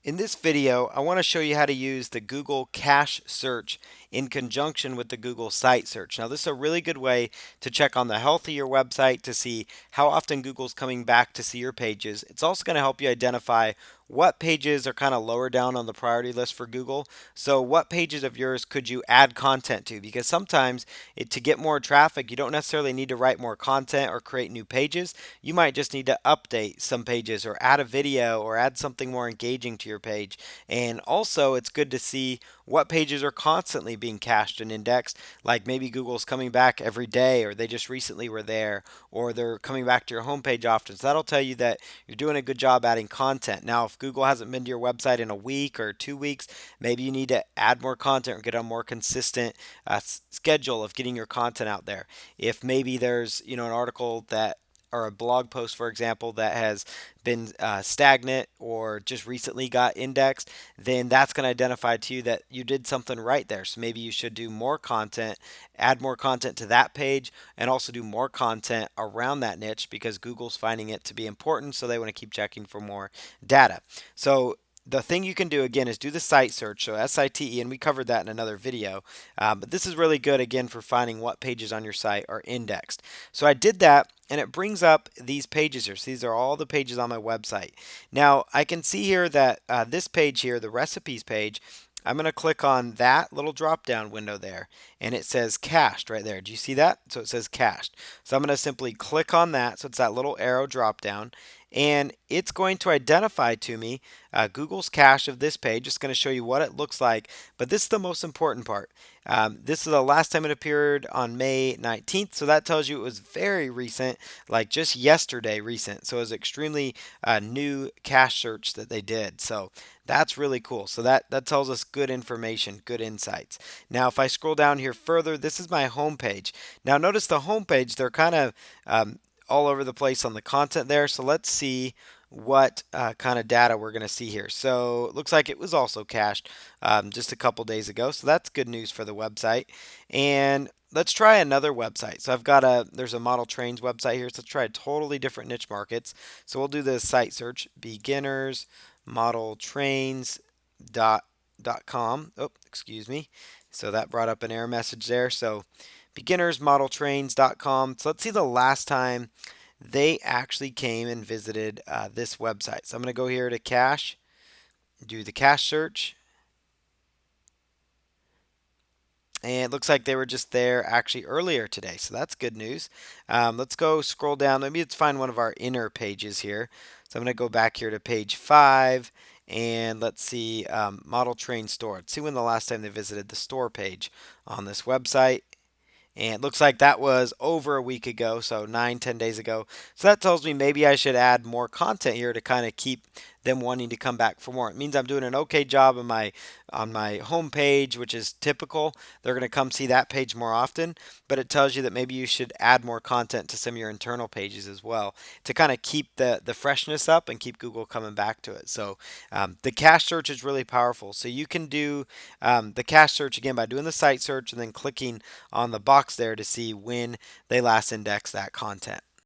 In this video, I want to show you how to use the Google Cache Search in conjunction with the Google Site Search. Now, this is a really good way to check on the health of your website to see how often Google's coming back to see your pages. It's also going to help you identify what pages are kind of lower down on the priority list for Google. So, what pages of yours could you add content to? Because sometimes to get more traffic, you don't necessarily need to write more content or create new pages. You might just need to update some pages or add a video or add something more engaging to your page. And also, it's good to see what pages are constantly being cached and indexed, like maybe Google's coming back every day, or they just recently were there, or they're coming back to your homepage often. So that'll tell you that you're doing a good job adding content. Now, if Google hasn't been to your website in a week or 2 weeks, maybe you need to add more content or get a more consistent schedule of getting your content out there. If maybe there's an article that or a blog post, for example, that has been stagnant or just recently got indexed, then that's going to identify to you that you did something right there. So maybe you should do more content, add more content to that page, and also do more content around that niche because Google's finding it to be important. So they want to keep checking for more data. So the thing you can do again is do the site search, so SITE, and we covered that in another video. But this is really good again for finding what pages on your site are indexed. So I did that, and it brings up these pages here. So these are all the pages on my website. Now I can see here that this page here, the recipes page, I'm going to click on that little drop down window there, and it says cached right there. Do you see that? So it says cached. So I'm going to simply click on that. So it's that little arrow drop down, and it's going to identify to me Google's cache of this page. It's going to show you what it looks like, but this is the most important part. This is the last time it appeared on May 19th, so that tells you it was very recent, like just yesterday recent. So it was extremely new cache search that they did. So that's really cool. So that tells us good information, good insights. Now, if I scroll down here further, this is my home page. Now, notice the home page, they're kind of all over the place on the content there. So let's see what kind of data we're going to see here. So it looks like it was also cached just a couple days ago. So that's good news for the website. And let's try another website. So there's a model trains website here. So let's try a totally different niche markets. So we'll do the site search, beginners model trains dot com. Oh, excuse me. So that brought up an error message there. So beginnersmodeltrains.com. So let's see the last time they actually came and visited this website. So I'm going to go here to cache, do the cache search, and it looks like they were just there actually earlier today. So that's good news. Let's go scroll down. Maybe let's find one of our inner pages here. So I'm going to go back here to page 5. And let's see, model train store. Let's see when the last time they visited the store page on this website. And it looks like that was over a week ago, so 9, 10 days ago. So that tells me maybe I should add more content here to kind of keep them wanting to come back for more. It means I'm doing an okay job on my home page, which is typical. They're going to come see that page more often, but it tells you that maybe you should add more content to some of your internal pages as well to kind of keep the freshness up and keep Google coming back to it. So the cache search is really powerful. So you can do the cache search again by doing the site search and then clicking on the box there to see when they last indexed that content.